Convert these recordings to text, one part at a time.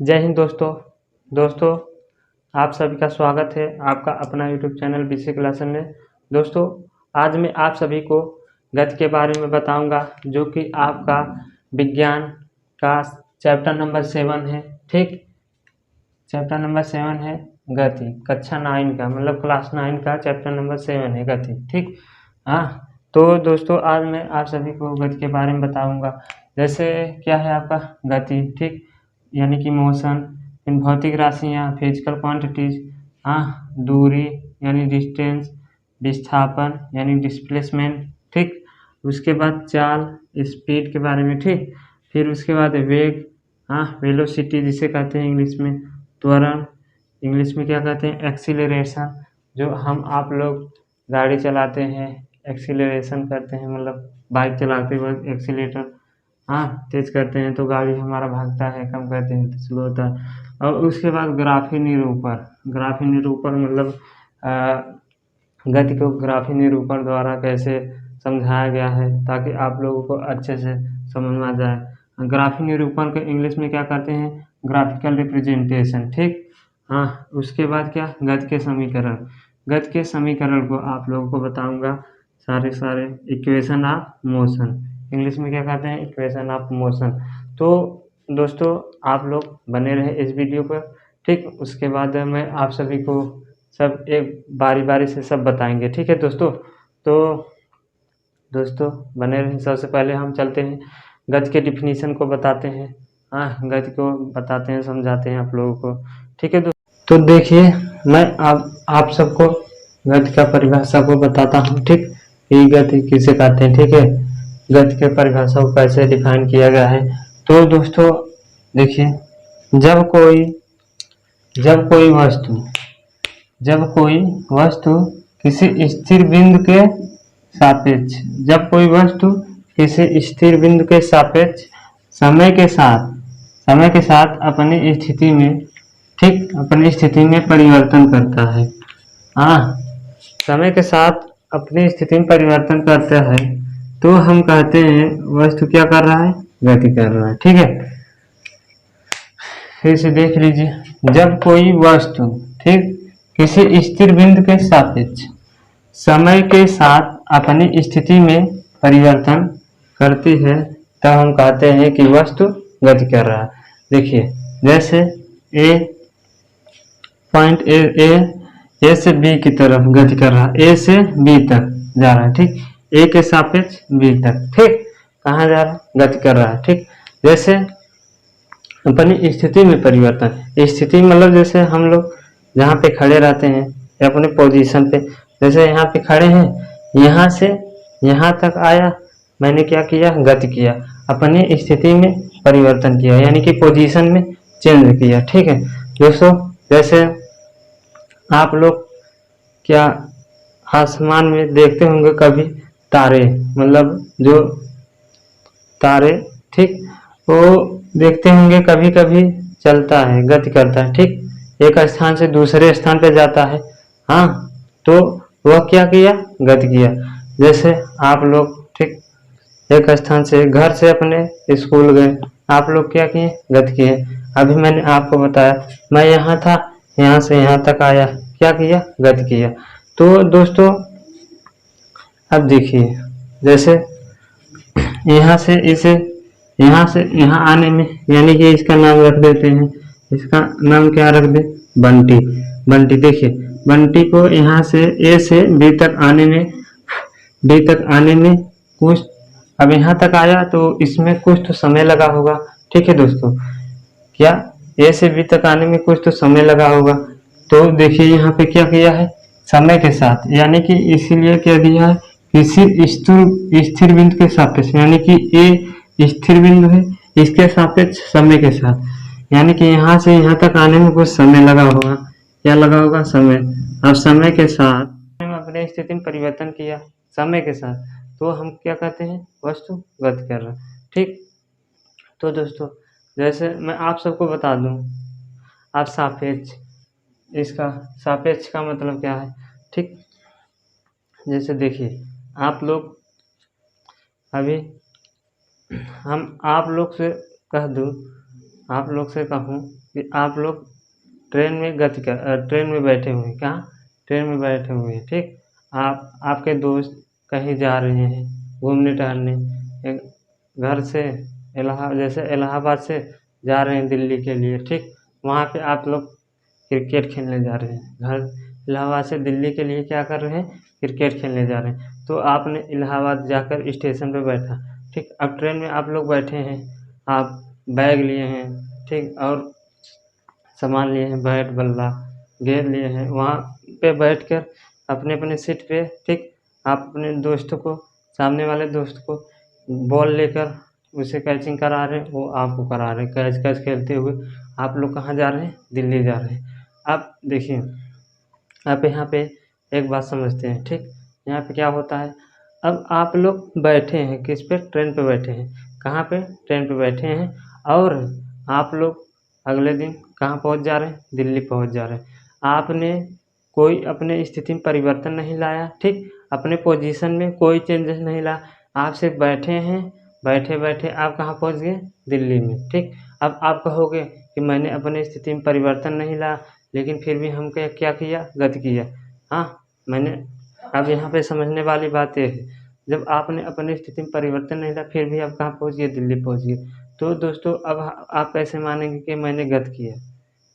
जय हिंद दोस्तों आप सभी का स्वागत है आपका अपना यूट्यूब चैनल बीसी क्लासन में। दोस्तों आज मैं आप सभी को गति के बारे में बताऊंगा, जो कि आपका विज्ञान का चैप्टर नंबर 7 है। ठीक, चैप्टर नंबर 7 है गति, कक्षा 9 का, मतलब क्लास 9 का चैप्टर नंबर 7 है गति। ठीक, हाँ। तो दोस्तों आज मैं आप सभी को गति के बारे में बताऊंगा। जैसे क्या है आपका गति, ठीक, यानी कि मोशन इन भौतिक राशियाँ, फिजिकल क्वांटिटीज, हाँ, दूरी यानी डिस्टेंस, विस्थापन यानी डिस्प्लेसमेंट, ठीक, उसके बाद चाल स्पीड के बारे में, ठीक, फिर उसके बाद वेग, हाँ, वेलोसिटी जिसे कहते हैं इंग्लिश में, त्वरण इंग्लिश में क्या कहते हैं, एक्सीलरेशन, जो हम आप लोग गाड़ी चलाते हैं एक्सीलरेशन करते हैं, मतलब बाइक चलाते वक्त एक्सीलेटर, हाँ, तेज़ करते हैं तो गाड़ी हमारा भागता है, कम करते हैं तो स्लो होता है। और उसके बाद ग्राफी निरूपण मतलब गति को ग्राफी निरूपण द्वारा कैसे समझाया गया है ताकि आप लोगों को अच्छे से समझ में आ जाए। ग्राफी निरूपण को इंग्लिश में क्या कहते हैं, ग्राफिकल रिप्रेजेंटेशन, ठीक, हाँ। उसके बाद क्या, गति के समीकरण को आप लोगों को बताऊंगा, सारे इक्वेशन ऑफ मोशन, इंग्लिश में क्या कहते हैं, इक्वेशन ऑफ मोशन। तो दोस्तों आप लोग बने रहे इस वीडियो पर, ठीक। उसके बाद मैं आप सभी को सब एक बारी से सब बताएंगे, ठीक है दोस्तों। तो दोस्तों बने रहे। सबसे पहले हम चलते हैं गति के डिफिनीशन को बताते हैं, हाँ, गति को बताते हैं, समझाते हैं आप लोगों को, ठीक है दोस्तों। तो देखिए मैं आप सबको गति का परिभाषा को बताता हूँ, ठीक, कि गति किसे कहते हैं, ठीक है, गति के परिभाषा को कैसे डिफाइन किया गया है। तो दोस्तों देखिए, जब कोई वस्तु किसी स्थिर बिंदु के सापेक्ष, जब कोई वस्तु किसी स्थिर बिंदु के सापेक्ष समय के साथ अपनी स्थिति में, ठीक, अपनी स्थिति में परिवर्तन करता है, हाँ, समय के साथ अपनी स्थिति में परिवर्तन करता है, तो हम कहते हैं वस्तु क्या कर रहा है, गति कर रहा है, ठीक है। फिर से देख लीजिए, जब कोई वस्तु, ठीक, किसी स्थिर बिंदु के सापेक्ष समय के साथ अपनी स्थिति में परिवर्तन करती है, तब हम कहते हैं कि वस्तु गति कर रहा है। देखिए जैसे पॉइंट ए से बी की तरफ गति कर रहा है, ए से बी तक जा रहा है, ठीक, ए के सापेक्ष बी तक, ठीक, कहाँ जा रहा है, गति कर रहा है, ठीक। जैसे अपनी स्थिति में परिवर्तन, स्थिति मतलब जैसे हम लोग जहाँ पे खड़े रहते हैं या अपने पोजीशन पे, जैसे यहाँ पे खड़े हैं, यहाँ से यहाँ तक आया, मैंने क्या किया, गति किया, अपनी स्थिति में परिवर्तन किया, यानी कि पोजीशन में चेंज किया, ठीक है दोस्तों। जैसे आप लोग क्या आसमान में देखते होंगे कभी तारे, मतलब जो तारे, ठीक, वो देखते होंगे कभी कभी चलता है, गति करता है, ठीक, एक स्थान से दूसरे स्थान पे जाता है, हाँ, तो वह क्या किया, गति किया। जैसे आप लोग, ठीक, एक स्थान से घर से अपने स्कूल गए, आप लोग क्या किए, गति किए। अभी मैंने आपको बताया मैं यहाँ था, यहाँ से यहाँ तक आया, क्या किया, गति किया। तो दोस्तों अब देखिए, जैसे यहाँ से यहाँ आने में, यानी कि इसका नाम रख देते हैं, इसका नाम क्या रख दे, बंटी। देखिए बंटी को यहाँ से ए से बी तक आने में कुछ, अब यहाँ तक आया तो इसमें कुछ तो समय लगा होगा, ठीक है दोस्तों, क्या ए से बी तक आने में कुछ तो समय लगा होगा। तो देखिए यहाँ पे क्या किया है, समय के साथ, यानी कि इसीलिए क्या दिया है, किसी स्थिर बिंदु के सापेक्ष, यानी कि ए स्थिर बिंदु है, इसके सापेक्ष समय के साथ, यानी कि यहाँ से यहाँ तक आने में कुछ समय लगा होगा, क्या लगा होगा, समय। अब समय के साथ अपने स्थिति में परिवर्तन किया समय के साथ, तो हम क्या कहते हैं, वस्तु गति कर रहा, ठीक। तो दोस्तों जैसे मैं आप सबको बता दूं, आप सापेक्ष, इसका सापेक्ष का मतलब क्या है, ठीक। जैसे देखिए आप लोग, अभी हम आप लोग से कहूँ कि आप लोग ट्रेन में ट्रेन में बैठे हुए हैं। कहाँ? ट्रेन में बैठे हुए हैं, ठीक। आपके दोस्त कहीं जा रहे हैं घूमने टहलने, घर से जैसे इलाहाबाद से जा रहे हैं दिल्ली के लिए, ठीक। वहाँ पे आप लोग क्रिकेट खेलने जा रहे हैं। घर इलाहाबाद से दिल्ली के लिए क्या कर रहे हैं? क्रिकेट खेलने जा रहे हैं। तो आपने इलाहाबाद जाकर स्टेशन पे बैठा, ठीक। अब ट्रेन में आप लोग बैठे हैं, आप बैग लिए हैं, ठीक, और सामान लिए हैं, बैट बल्ला गेंद लिए हैं। वहाँ पे बैठकर अपने सीट पे, ठीक, आप अपने दोस्तों को, सामने वाले दोस्त को बॉल लेकर उसे कैचिंग करा रहे हैं, वो आपको करा रहे हैं। कैच खेलते हुए आप लोग कहाँ जा रहे हैं? दिल्ली जा रहे हैं। अब देखिए, आप यहाँ पे एक बात समझते हैं, ठीक। यहाँ पे क्या होता है, अब आप लोग बैठे हैं किस पे? ट्रेन पे बैठे हैं। कहाँ पे? ट्रेन पे बैठे हैं, और आप लोग अगले दिन कहाँ पहुँच जा रहे हैं? दिल्ली पहुँच जा रहे हैं। आपने कोई अपने स्थिति में परिवर्तन नहीं लाया, ठीक। अपने पोजीशन में कोई चेंजेस नहीं लाया। आप सिर्फ बैठे हैं, बैठे-बैठे आप कहाँ पहुँच गए? दिल्ली में, ठीक। अब आप कहोगे कि मैंने अपनी स्थिति में परिवर्तन नहीं लाया, लेकिन फिर भी हम क्या किया? गति किया। हाँ, मैंने अब यहाँ पे समझने वाली बात ये है, जब आपने अपनी स्थिति में परिवर्तन नहीं लाया, फिर भी आप कहाँ पहुँच गए? दिल्ली पहुँच गए। तो दोस्तों, अब आप कैसे मानेंगे कि मैंने गत किया?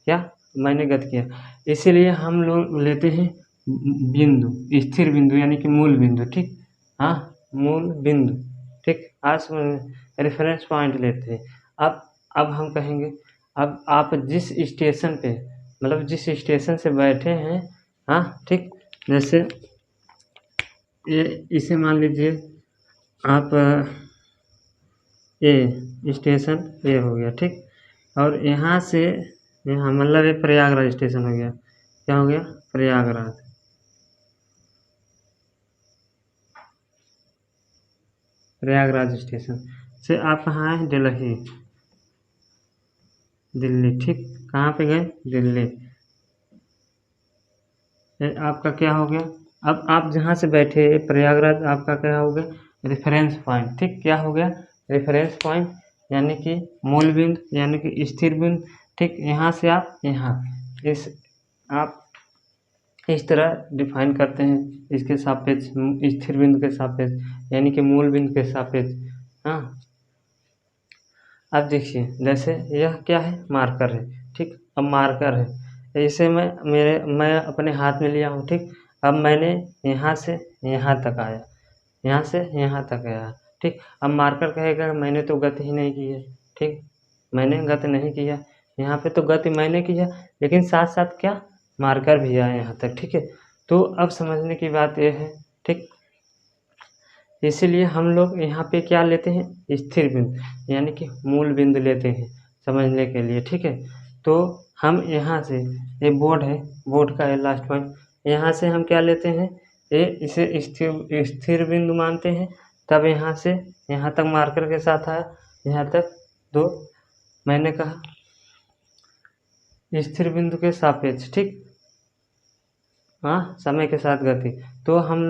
क्या? मैंने गत किया। इसीलिए हम लोग लेते हैं बिंदु, स्थिर बिंदु यानी कि मूल बिंदु, ठीक। हाँ, मूल बिंदु, ठीक। आज समझ में, रेफरेंस पॉइंट लेते हैं। अब हम कहेंगे, अब आप जिस स्टेशन पे, मतलब जिस स्टेशन से बैठे हैं, हाँ, ठीक। जैसे ये इसे मान लीजिए आप, ये स्टेशन ये हो गया, ठीक। और यहाँ से यहाँ मतलब ये प्रयागराज स्टेशन हो गया। क्या हो गया? प्रयागराज। प्रयागराज स्टेशन से आप कहाँ आए? दिल्ली। दिल्ली, ठीक। कहाँ पे गए? दिल्ली। ये आपका क्या हो गया? अब आप जहाँ से बैठे प्रयागराज, आपका क्या हो गया? रेफरेंस पॉइंट, ठीक। क्या हो गया? रेफरेंस पॉइंट यानी कि मूल बिंदु यानी कि स्थिर बिंदु, ठीक। यहाँ से आप यहाँ इस आप इस तरह डिफाइन करते हैं, इसके सापेक्ष, स्थिर बिंदु के सापेक्ष यानी कि मूल बिंदु के सापेक्ष। हाँ, अब देखिए, जैसे यह क्या है? मार्कर है, ठीक। अब मार्कर है, इसे मैं अपने हाथ में लिया हूँ, ठीक। अब मैंने यहाँ से यहाँ तक आया, यहाँ से यहाँ तक आया, ठीक। अब मार्कर कहेगा मैंने तो गति ही नहीं की है, ठीक। मैंने गति नहीं किया, यहाँ पे तो गति मैंने किया, लेकिन साथ साथ क्या? मार्कर भी आया यहाँ तक, ठीक है। तो अब समझने की बात यह है, ठीक। इसीलिए हम लोग यहाँ पे क्या लेते हैं? स्थिर बिंदु यानी कि मूल बिंदु लेते हैं समझने के लिए, ठीक है। तो हम यहाँ से, ये बोर्ड है, बोर्ड का ये लास्ट पॉइंट, यहाँ से हम क्या लेते हैं? ये इसे स्थिर बिंदु मानते हैं। तब यहाँ से यहाँ तक मार्कर के साथ आया, यहाँ तक दो, मैंने कहा स्थिर बिंदु के सापेक्ष, ठीक। हाँ, समय के साथ गति, तो हम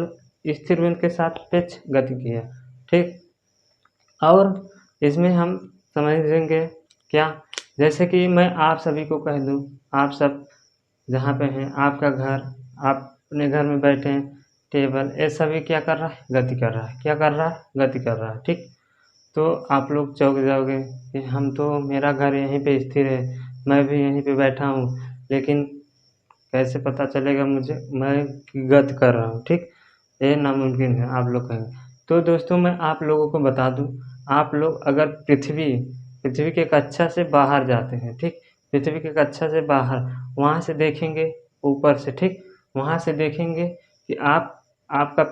स्थिर बिंदु के सापेक्ष गति किया, ठीक। और इसमें हम समझेंगे क्या? जैसे कि मैं आप सभी को कह दूँ, आप सब जहाँ पे हैं, आपका घर, आप अपने घर में बैठे हैं, टेबल, ये सभी क्या कर रहा है? गति कर रहा है। क्या कर रहा है? गति कर रहा है, ठीक। तो आप लोग चौंक जाओगे कि हम तो, मेरा घर यहीं पे स्थिर है, मैं भी यहीं पे बैठा हूँ, लेकिन कैसे पता चलेगा मुझे मैं गति कर रहा हूँ, ठीक। ये नामुमकिन है, आप लोग कहेंगे। तो दोस्तों, मैं आप लोगों को बता दूँ, आप लोग अगर पृथ्वी के कक्षा से बाहर जाते हैं, ठीक। पृथ्वी के कक्षा से बाहर, वहाँ से देखेंगे ऊपर से, ठीक। वहाँ से देखेंगे कि आपका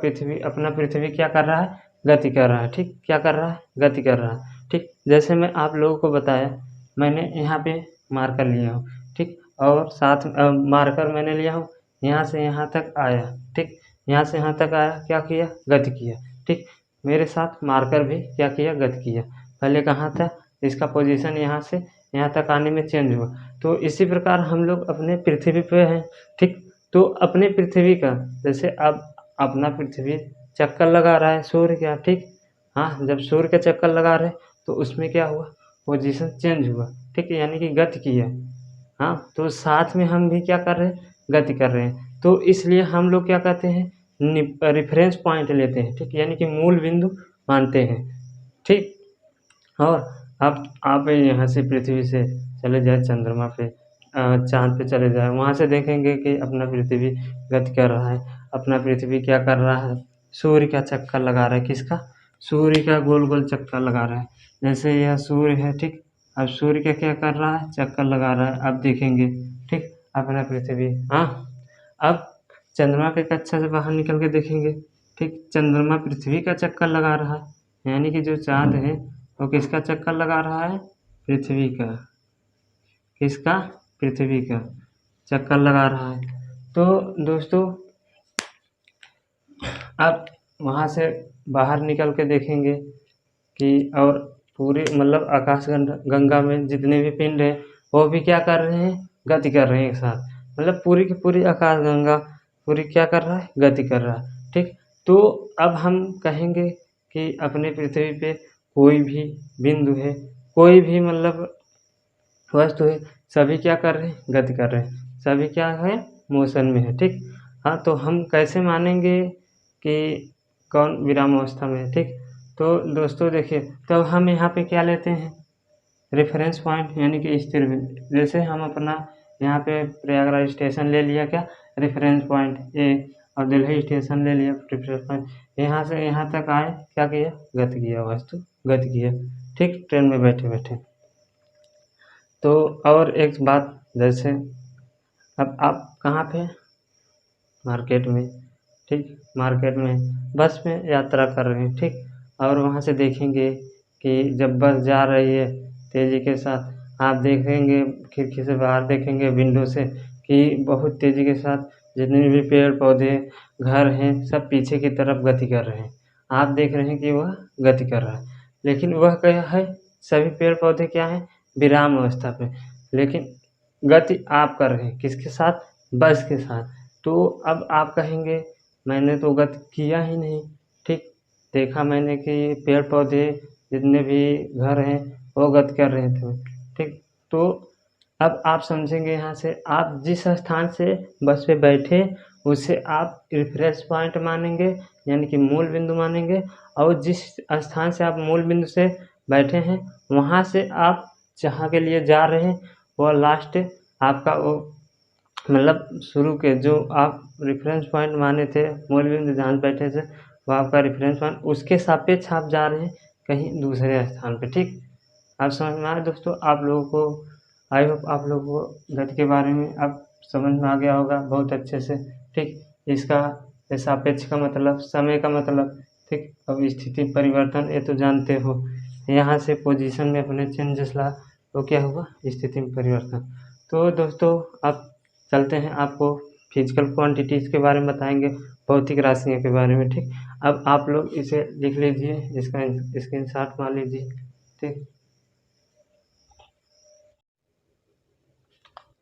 अपना पृथ्वी क्या कर रहा है? गति कर रहा है, ठीक। क्या कर रहा है? गति कर रहा है, ठीक। जैसे मैं आप लोगों को बताया, मैंने यहाँ पे मार्कर लिया हूँ, ठीक। और साथ मार्कर मैंने लिया हूँ, यहाँ से यहाँ तक आया, ठीक। यहाँ से यहाँ तक आया, क्या किया? गति किया, ठीक। मेरे साथ मार्कर भी क्या किया? गति किया। पहले कहाँ था? इसका पोजीशन यहाँ से यहाँ तक आने में चेंज हुआ। तो इसी प्रकार हम लोग अपने पृथ्वी पे हैं, ठीक। तो अपने पृथ्वी का, जैसे अब अपना पृथ्वी चक्कर लगा रहा है सूर्य का, ठीक। हाँ, जब सूर्य का चक्कर लगा रहे तो उसमें क्या हुआ? पोजीशन चेंज हुआ, ठीक है, यानी कि गति किया। हाँ, तो साथ में हम भी क्या कर रहे हैं, गति कर रहे हैं। तो इसलिए हम लोग क्या कहते हैं, रेफरेंस पॉइंट लेते हैं, ठीक, यानी कि मूल बिंदु मानते हैं, ठीक। और अब आप यहाँ से पृथ्वी से चले जाए चंद्रमा पे, चाँद पे चले जाए, वहाँ से देखेंगे कि अपना पृथ्वी गति कर रहा है। अपना पृथ्वी क्या कर रहा है, सूर्य का चक्कर लगा रहा है। किसका, सूर्य का गोल गोल चक्कर लगा रहा है। जैसे यह सूर्य है, ठीक, अब सूर्य का क्या कर रहा है, चक्कर लगा रहा है। अब देखेंगे, ठीक, अपना पृथ्वी, हाँ, अब चंद्रमा के कक्षा से बाहर निकल के देखेंगे, ठीक, चंद्रमा पृथ्वी का चक्कर लगा रहा है, यानी कि जो चाँद है वो किसका चक्कर लगा रहा है, पृथ्वी का। किसका, पृथ्वी का चक्कर लगा रहा है। तो दोस्तों अब वहाँ से बाहर निकल के देखेंगे कि और पूरे मतलब आकाश गंगा में जितने भी पिंड हैं वो भी क्या कर रहे हैं, गति कर रहे हैं एक साथ। मतलब पूरी की पूरी आकाश गंगा पूरी क्या कर रहा है, गति कर रहा है, ठीक। तो अब हम कहेंगे कि अपने पृथ्वी पे कोई भी बिंदु है, कोई भी मतलब वस्तु है, सभी क्या कर रहे हैं, गति कर रहे हैं, सभी क्या है, मोशन में है, ठीक। हाँ, तो हम कैसे मानेंगे कि कौन विराम अवस्था में है, ठीक। तो दोस्तों देखिए, तो हम यहाँ पे क्या लेते हैं, रेफरेंस पॉइंट, यानी कि स्थिर बिंदु। जैसे हम अपना यहाँ पे प्रयागराज स्टेशन ले लिया क्या, रेफरेंस पॉइंट ए, और दिल्ली स्टेशन ले लिया रेफरेंस पॉइंट। यहाँ से यहाँ तक आए, क्या किया, गति किया, वस्तु गति किया, ठीक, ट्रेन में बैठे बैठे। तो और एक बात, जैसे अब आप कहाँ पे, मार्केट में, ठीक, मार्केट में बस में यात्रा कर रहे हैं, ठीक, और वहाँ से देखेंगे कि जब बस जा रही है तेज़ी के साथ, आप देखेंगे खिड़की से बाहर देखेंगे विंडो से कि बहुत तेज़ी के साथ जितने भी पेड़ पौधे घर हैं सब पीछे की तरफ गति कर रहे हैं। आप देख रहे हैं कि वह गति कर रहा है, लेकिन वह क्या है, सभी पेड़ पौधे क्या हैं, विराम अवस्था पे, लेकिन गति आप कर रहे हैं किसके साथ, बस के साथ। तो अब आप कहेंगे मैंने तो गति किया ही नहीं, ठीक, देखा मैंने कि पेड़ पौधे जितने भी घर हैं वो गति कर रहे थे, ठीक। तो अब आप समझेंगे यहाँ से, आप जिस स्थान से बस पे बैठे उसे आप रेफरेंस पॉइंट मानेंगे, यानी कि मूल बिंदु मानेंगे, और जिस स्थान से आप मूल बिंदु से बैठे हैं वहाँ से आप जहाँ के लिए जा रहे हैं वो लास्ट आपका वो मतलब शुरू के जो आप रेफरेंस पॉइंट माने थे, मूल बिंदु जहाँ बैठे थे वो आपका रेफरेंस पॉइंट, उसके सापेक्ष आप जा रहे हैं कहीं दूसरे स्थान पे, ठीक। आप समझ में आए दोस्तों, आप लोगों को, आई होप आप लोगों को गति के बारे में अब समझ में आ गया होगा बहुत अच्छे से, ठीक। इसका सापेक्ष का मतलब समय का मतलब, ठीक। अब स्थिति परिवर्तन ये तो जानते हो, यहाँ से पोजीशन में अपने चेंजेस ला तो क्या हुआ, स्थिति में परिवर्तन। तो दोस्तों अब चलते हैं, आपको फिजिकल क्वांटिटीज़ के बारे में बताएंगे, भौतिक राशियों के बारे में, ठीक। अब आप लोग इसे लिख लीजिए, इसका स्क्रीनशॉट मार लीजिए, ठीक।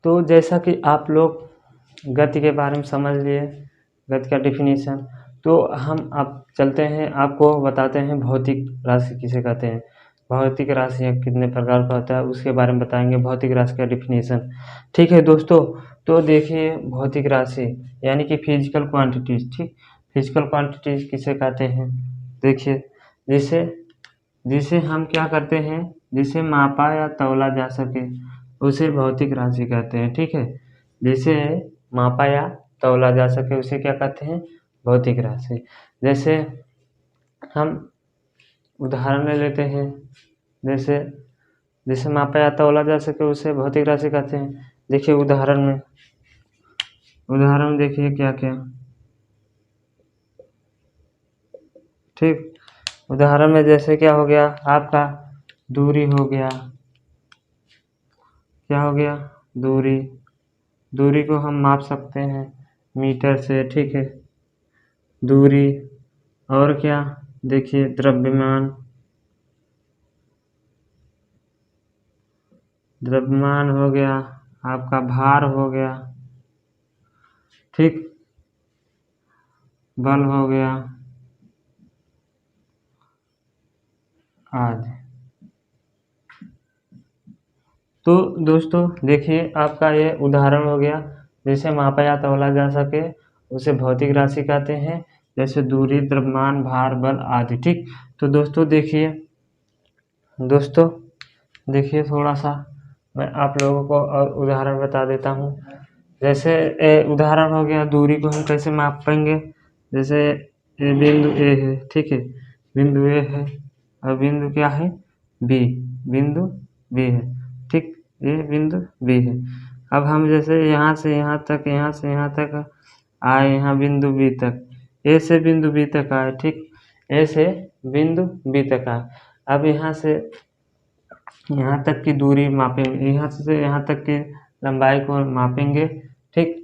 तो जैसा कि आप लोग गति के बारे में समझ लिए, गति का डेफिनेशन, तो हम अब चलते हैं, आपको बताते हैं भौतिक राशि किसे कहते हैं, भौतिक राशियाँ कितने प्रकार का होता है उसके बारे में बताएंगे, भौतिक राशि का डेफिनेशन, ठीक है दोस्तों। तो देखिए भौतिक राशि यानी कि फिजिकल क्वांटिटीज़, ठीक, फिजिकल क्वांटिटीज़ किसे कहते हैं, देखिए जिसे जिसे हम क्या करते हैं, जिसे मापा या तौला जा सके उसे भौतिक राशि कहते हैं, ठीक है। जिसे मापा या तौला जा सके उसे क्या कहते हैं, भौतिक राशि। जैसे हम उदाहरण ले लेते हैं, जैसे जिसे मापा या तौला जा सके उसे भौतिक राशि कहते हैं। देखिए उदाहरण देखिए क्या क्या, ठीक। उदाहरण में जैसे क्या हो गया, आपका दूरी हो गया, क्या हो गया, दूरी, दूरी को हम माप सकते हैं मीटर से, ठीक है, दूरी। और क्या, देखिए द्रव्यमान हो गया, आपका भार हो गया, ठीक, बल हो गया आदि। तो दोस्तों देखिए, आपका ये उदाहरण हो गया, जिसे मापा या तौला जा सके उसे भौतिक राशि कहते हैं, जैसे दूरी, द्रव्यमान, भार, बल आदि। ठीक, तो दोस्तों देखिए थोड़ा सा मैं आप लोगों को और उदाहरण बता देता हूँ। जैसे उदाहरण हो गया, दूरी को हम कैसे मापेंगे। जैसे बिंदु ए है, ठीक है, बिंदु ए है और बिंदु क्या है, बी, बिंदु बी है, ठीक, ये बिंदु बी है। अब हम जैसे यहाँ से यहाँ तक, यहाँ से यहाँ तक आए, यहाँ बिंदु बी तक, ए से बिंदु बी तक आए, ठीक, ए से बिंदु बी तक आए। अब यहाँ से यहाँ तक की दूरी मापेंगे, यहाँ से यहाँ तक की लंबाई को मापेंगे, ठीक,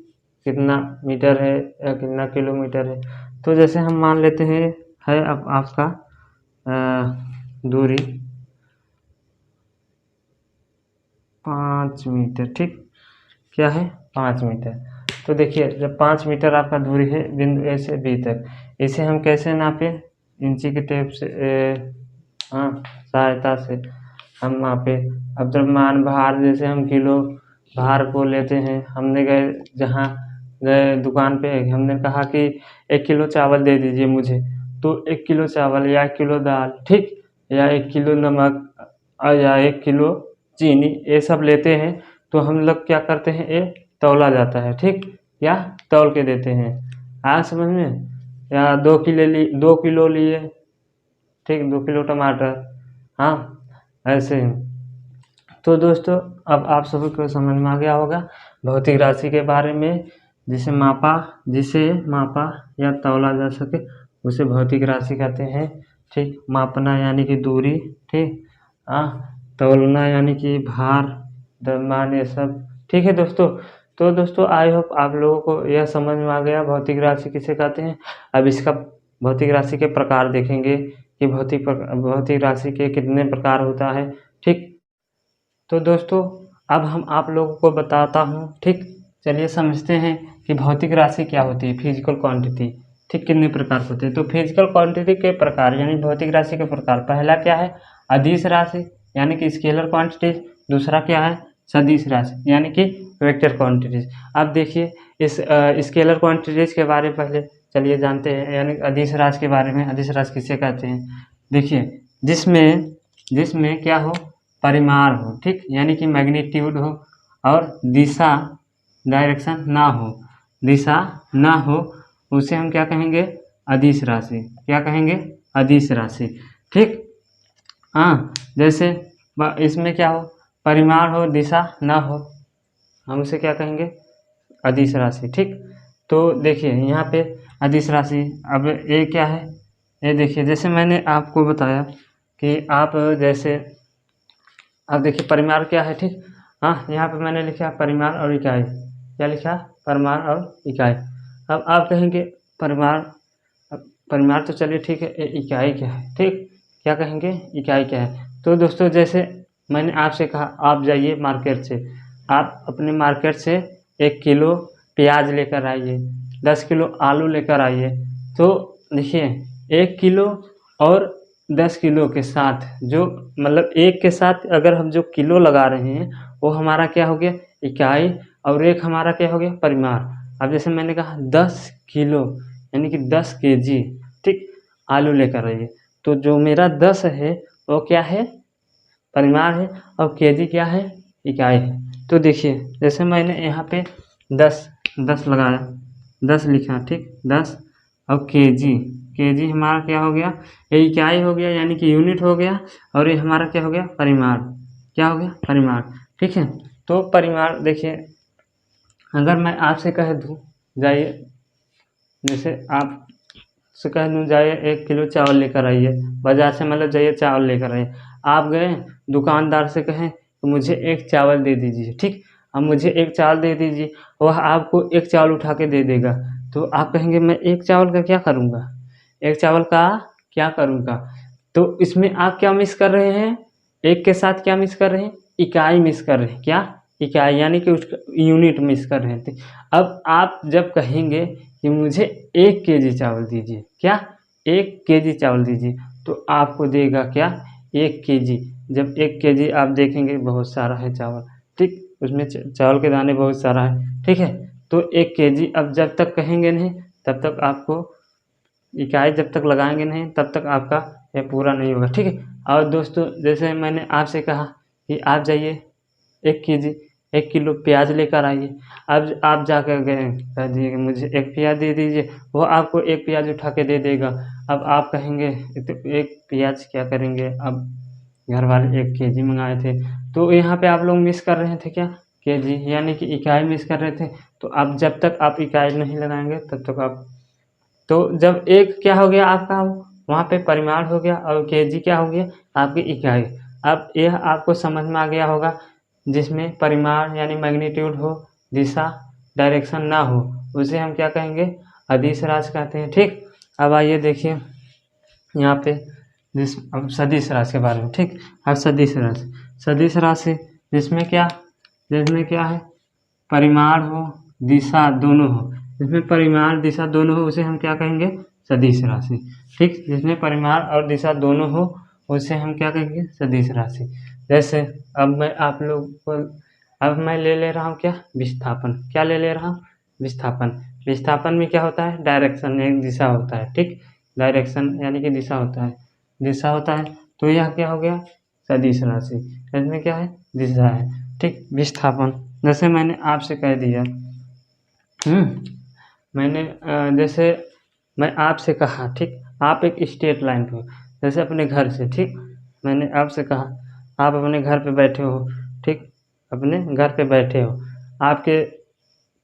कितना मीटर है या कितना किलोमीटर है। तो जैसे हम मान लेते हैं है अब आपका दूरी 5 मीटर, ठीक, क्या है 5 मीटर। तो देखिए जब 5 मीटर आपका दूरी है बिंदु ए से बी तक, इसे हम कैसे नापे, इंची के टेप से हाँ सहायता से हम मापे। अब द्रव्यमान, भार, जैसे हम किलो भार को लेते हैं, हमने गए दुकान पे, हमने कहा कि 1 किलो चावल दे दीजिए मुझे, तो 1 किलो चावल या 1 किलो दाल, ठीक, या 1 किलो नमक या 1 किलो चीनी, ये सब लेते हैं तो हम लोग क्या करते हैं, ये तौला जाता है, ठीक, या तौल के देते हैं। आज समझ में, या 2 किलो लिए, ठीक, 2 किलो टमाटर, हाँ ऐसे ही। तो दोस्तों अब आप सभी को समझ में आ गया होगा भौतिक राशि के बारे में, जिसे मापा या तौला जा सके उसे भौतिक राशि कहते हैं, ठीक। मापना यानी कि दूरी, ठीक, तौलना यानी कि भार, द्रव्यमान, ये सब, ठीक है दोस्तों। तो दोस्तों आई होप आप लोगों को यह समझ में आ गया भौतिक राशि किसे कहते हैं। अब इसका भौतिक राशि के प्रकार देखेंगे कि भौतिक राशि के कितने प्रकार होता है, ठीक। तो दोस्तों अब हम आप लोगों को बताता हूँ, ठीक, चलिए समझते हैं कि भौतिक राशि क्या होती है, फिजिकल क्वांटिटी, ठीक, कितने प्रकार होते हैं। तो फिजिकल क्वांटिटी के प्रकार यानी भौतिक राशि के प्रकार, पहला क्या है, अदिश राशि यानी कि स्केलर क्वांटिटीज, दूसरा क्या है, सदिश राशि यानी कि वेक्टर क्वांटिटीज। अब देखिए इस स्केलर क्वांटिटीज के बारे में पहले चलिए जानते हैं, यानी अदिश राशि के बारे में। अदिश राशि किसे कहते हैं, देखिए जिसमें क्या हो, परिमाण हो, ठीक, यानी कि मैग्नीट्यूड हो और दिशा, डायरेक्शन ना हो, उसे हम क्या कहेंगे, अदिश राशि। क्या कहेंगे, अदिश राशि, ठीक। हाँ, जैसे इसमें क्या हो, परिमाण हो, दिशा ना हो, हम उसे क्या कहेंगे, अदिश राशि, ठीक। तो देखिए यहाँ पे अदिश राशि, अब ये क्या है, ये देखिए जैसे मैंने आपको बताया कि आप जैसे अब देखिए परिमाण क्या है, ठीक, हाँ, यहाँ पे मैंने लिखा परिमाण और इकाई, क्या लिखा, परिमाण और इकाई। अब आप कहेंगे परिमाण, परिमाण तो चलिए ठीक है, इकाई क्या है, ठीक, क्या कहेंगे, इकाई क्या है। तो दोस्तों जैसे मैंने आपसे कहा, आप जाइए मार्केट से, आप अपने मार्केट से 1 किलो प्याज लेकर आइए, 10 किलो आलू लेकर आइए। तो देखिए 1 किलो और 10 किलो के साथ जो मतलब एक के साथ अगर हम जो किलो लगा रहे हैं वो हमारा क्या हो गया, इकाई, और एक हमारा क्या हो गया, परिमाण। अब जैसे मैंने कहा 10 किलो यानी कि 10 केजी, ठीक, आलू लेकर आइए, तो जो मेरा 10 है वो क्या है, परिमाण है, और केजी क्या है, इकाई है। तो देखिए जैसे मैंने यहाँ पे 10 लगाया, 10 लिखा, ठीक, 10 और केजी हमारा क्या हो गया, ये इकाई हो गया यानी कि यूनिट हो गया, और ये हमारा क्या हो गया, परिमाण, क्या हो गया, परिमाण, ठीक है। तो परिमाण देखिए, अगर मैं आपसे कह दूँ जाइए, जैसे आप से कह दूँ जाइए 1 किलो चावल लेकर आइए बाज़ार से, मतलब जाइए चावल लेकर आइए। आप गए दुकानदार से कहें तो मुझे 1 चावल दे दीजिए, ठीक, अब मुझे 1 चावल दे दीजिए, वह आपको 1 चावल उठा के दे देगा। तो आप कहेंगे मैं 1 चावल का क्या करूँगा, 1 चावल का क्या करूँगा। तो इसमें आप क्या मिस कर रहे हैं, एक के साथ क्या मिस कर रहे हैं, इकाई मिस कर रहे हैं, क्या, इकाई, यानी कि उसका यूनिट मिस कर रहे थे। अब आप जब कहेंगे कि मुझे 1 केजी चावल दीजिए, क्या, 1 केजी चावल दीजिए, तो आपको देगा क्या, 1 केजी, जब 1 केजी आप देखेंगे बहुत सारा है चावल, ठीक, उसमें चावल के दाने बहुत सारा है, ठीक है। तो 1 केजी अब जब तक कहेंगे नहीं तब तक आपको इकाई जब तक लगाएंगे नहीं तब तक आपका ये पूरा नहीं होगा, ठीक है। और दोस्तों जैसे मैंने आपसे कहा कि आप जाइए 1 किलो प्याज लेकर आइए। अब आप जाकर गए, कह दिए कि मुझे 1 प्याज दे दीजिए, वो आपको 1 प्याज उठा के दे देगा। अब आप कहेंगे तो 1 प्याज क्या करेंगे, अब घर वाले 1 केजी मंगाए थे, तो यहाँ पे आप लोग मिस कर रहे थे क्या, केजी यानी कि इकाई मिस कर रहे थे। तो अब जब तक आप इकाई नहीं लगाएंगे तब तक आप, तो जब एक क्या हो गया आपका, वहाँ पे परिमाण हो गया और केजी क्या हो गया आपकी इकाई। अब यह आपको समझ में आ गया होगा, जिसमें परिमाण यानी मैग्नीट्यूड हो, दिशा डायरेक्शन ना हो, उसे हम क्या कहेंगे, अदिश राशि कहते हैं, ठीक। अब आइए देखिए यहाँ पे अब सदिश राशि के बारे में, ठीक। अब सदिश राशि जिसमें क्या है, परिमाण हो दिशा दोनों हो, जिसमें परिमाण दिशा दोनों हो उसे हम क्या कहेंगे, सदिश राशि, ठीक। जिसमें परिमाण और दिशा दोनों हो उसे हम क्या कहेंगे, सदिश राशि। जैसे अब मैं आप लोग को, अब मैं ले रहा हूँ क्या, विस्थापन, क्या ले रहा हूँ, विस्थापन। विस्थापन में क्या होता है, डायरेक्शन, एक दिशा होता है, ठीक। डायरेक्शन यानी कि दिशा होता है, तो यह क्या हो गया, सदिश राशि। इसमें क्या है, दिशा है, ठीक। विस्थापन जैसे मैंने आपसे कह दिया, मैंने जैसे मैं आपसे कहा, ठीक, आप एक स्ट्रेट लाइन पे हो, जैसे अपने घर से, ठीक, मैंने आपसे कहा आप अपने घर पे बैठे हो, ठीक, अपने घर पे बैठे हो, आपके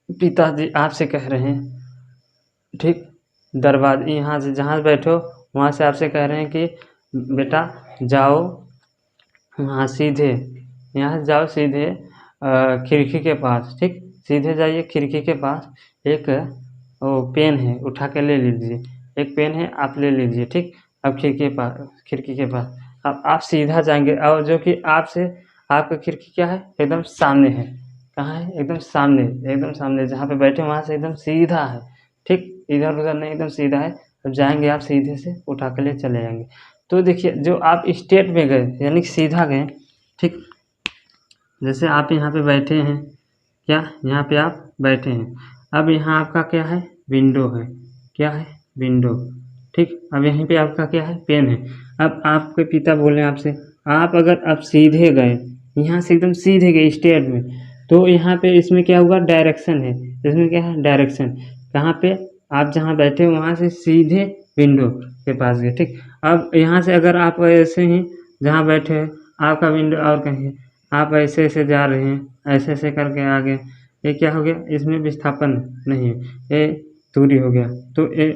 पिताजी आपसे कह रहे हैं, ठीक, दरवाजे यहाँ से जहाँ बैठे हो वहाँ से आपसे कह रहे हैं कि बेटा जाओ वहाँ सीधे, यहाँ से जाओ सीधे खिड़की के पास, ठीक, सीधे जाइए खिड़की के पास, एक वो पेन है उठा के ले लीजिए, एक पेन है आप ले लीजिए, ठीक। अब खिड़की के पास अब आप सीधा जाएंगे, और जो कि आपसे आपका खिड़की क्या है, एकदम सामने है, कहाँ है, एकदम सामने जहाँ पे बैठे वहाँ से एकदम सीधा है, ठीक, इधर उधर नहीं, एकदम सीधा है। अब जाएंगे आप सीधे से उठा के ले चले जाएंगे। तो देखिए जो आप स्ट्रेट में गए यानी कि सीधा गए, ठीक, जैसे आप यहाँ पे बैठे हैं, क्या यहाँ पे आप बैठे हैं, अब यहाँ आपका क्या है, विंडो है, क्या है, विंडो, ठीक। अब यहीं पे आपका क्या है, पेन है। अब आपके पिता बोले आपसे, आप अगर आप सीधे गए, यहाँ से एकदम सीधे गए स्ट्रेट में, तो यहाँ पे इसमें क्या हुआ, डायरेक्शन है, इसमें क्या है, डायरेक्शन, कहाँ पे, आप जहाँ बैठे हो वहाँ से सीधे विंडो के पास गए, ठीक। अब यहाँ से अगर आप ऐसे ही जहाँ बैठे हैं आपका विंडो और कहीं, आप ऐसे ऐसे जा रहे हैं, ऐसे ऐसे करके आगे, ये क्या हो गया, इसमें विस्थापन नहीं है, ये दूरी हो गया। तो ये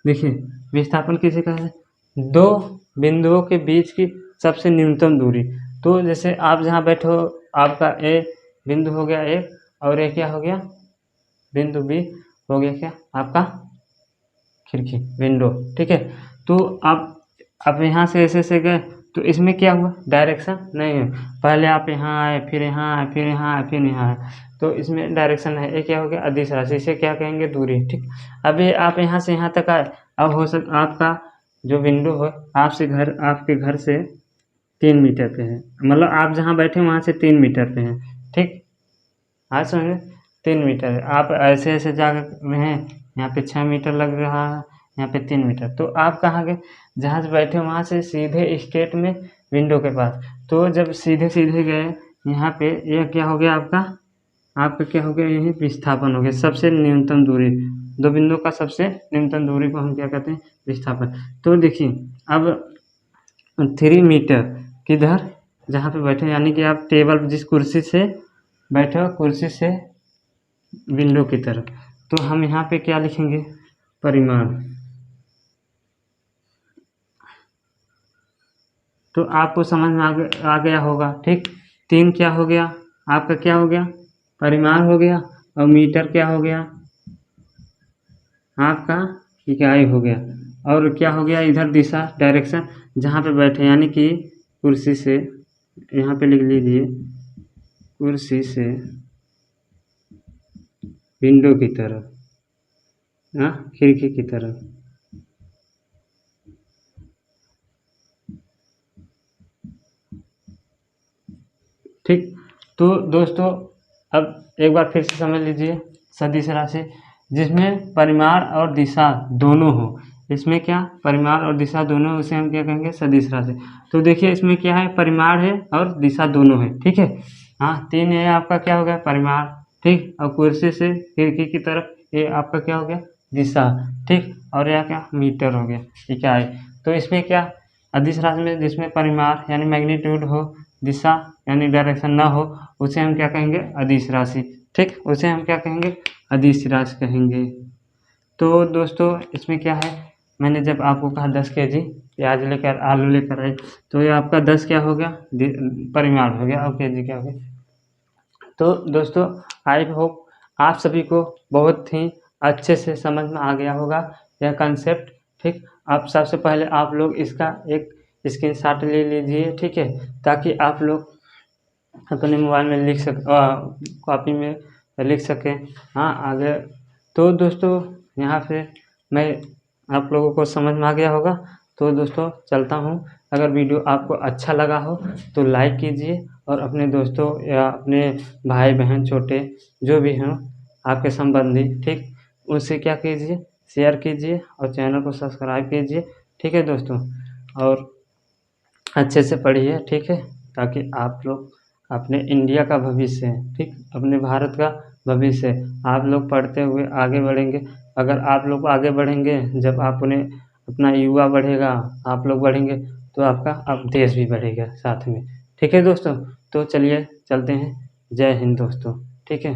देखिए विस्थापन किसे कहते हैं, दो बिंदुओं के बीच की सबसे न्यूनतम दूरी। तो जैसे आप जहाँ बैठे हो आपका ए बिंदु हो गया एक, और ये क्या हो गया, बिंदु बी हो गया क्या आपका खिड़की, विंडो, ठीक है। तो आप यहाँ से ऐसे ऐसे गए, तो इसमें क्या हुआ, डायरेक्शन नहीं है, पहले आप यहाँ आए फिर यहाँ आए फिर यहाँ आए फिर यहाँ आए, तो इसमें डायरेक्शन है, ये क्या हो गया, अदिश राशि, इसे क्या कहेंगे, दूरी, ठीक। अब ये आप यहाँ से यहाँ तक आए, अब हो सकता आपका जो विंडो है आपके घर से 3 मीटर पे है, मतलब आप जहाँ बैठे वहाँ से 3 मीटर पे हैं, ठीक। हाँ समझे, 3 मीटर है, आप ऐसे ऐसे जाकर हैं, यहाँ पे 6 मीटर लग रहा है, यहाँ पे 3 मीटर, तो आप कहाँ गए, जहाँ से बैठे वहाँ से सीधे स्ट्रेट में विंडो के पास। तो जब सीधे सीधे गए यहाँ पे, यह क्या हो गया आपका क्या हो गया, यही विस्थापन हो गया, सबसे न्यूनतम दूरी, दो बिंदु का सबसे न्यूनतम दूरी को हम क्या कहते हैं, विस्थापन। तो देखिए अब 3 मीटर किधर, जहाँ पे बैठे यानी कि आप टेबल जिस कुर्सी से बैठे हो, कुर्सी से विंडो की तरफ, तो हम यहाँ पे क्या लिखेंगे, परिमाण। तो आपको समझ में आ गया होगा, ठीक। 3 क्या हो गया आपका, क्या हो गया, परिमाण हो गया, और मीटर क्या हो गया आपका, इकाई हो गया, और क्या हो गया इधर दिशा, डायरेक्शन, जहाँ पे बैठे यानी कि कुर्सी से, यहाँ पे लिख लीजिए, कुर्सी से विंडो की तरफ, हाँ, खिड़की की तरफ। ठीक। तो दोस्तों अब एक बार फिर से समझ लीजिए सदिश राशि जिसमें परिमाण और दिशा दोनों हो, इसमें क्या परिमाण और दिशा दोनों, उसे हम क्या कहेंगे सदिश राशि। तो देखिए इसमें क्या है, परिमाण है और दिशा दोनों है, ठीक है। हाँ 3 है आपका क्या हो गया परिमाण, ठीक। और कुर्सी से खिड़की की तरफ ये आपका क्या हो गया दिशा, ठीक। और यह क्या मीटर हो गया, ये क्या है। तो इसमें क्या अदिश राशि में जिसमें परिमाण यानी मैग्नीट्यूड हो, दिशा यानी डायरेक्शन ना हो, उसे हम क्या कहेंगे अदिश राशि, ठीक। उसे हम क्या कहेंगे अदिश राशि कहेंगे। तो दोस्तों इसमें क्या है, मैंने जब आपको कहा 10 केजी प्याज लेकर आलू लेकर आए, तो ये आपका 10 क्या हो गया परिमाण हो गया और केजी क्या हो गया। तो दोस्तों आई होप आप सभी को बहुत ही अच्छे से समझ में आ गया होगा यह कंसेप्ट, ठीक। आप सबसे पहले आप लोग इसका एक स्क्रीनशॉट ले लीजिए, ठीक है, ताकि आप लोग अपने मोबाइल में लिख कॉपी में लिख सकें। हाँ आगे तो दोस्तों यहाँ पे मैं आप लोगों को समझ में आ गया होगा। तो दोस्तों चलता हूँ, अगर वीडियो आपको अच्छा लगा हो तो लाइक कीजिए और अपने दोस्तों या अपने भाई बहन छोटे जो भी हों आपके संबंधी, ठीक, उनसे क्या कीजिए शेयर कीजिए और चैनल को सब्सक्राइब कीजिए, ठीक है दोस्तों। और अच्छे से पढ़िए, ठीक है, ताकि आप लोग अपने इंडिया का भविष्य है, ठीक, अपने भारत का भविष्य है। आप लोग पढ़ते हुए आगे बढ़ेंगे, अगर आप लोग आगे बढ़ेंगे, जब आप उन्हें अपना युवा बढ़ेगा, आप लोग बढ़ेंगे, तो आपका अब देश भी बढ़ेगा साथ में, ठीक है दोस्तों। तो चलिए चलते हैं, जय हिंद दोस्तों, ठीक है।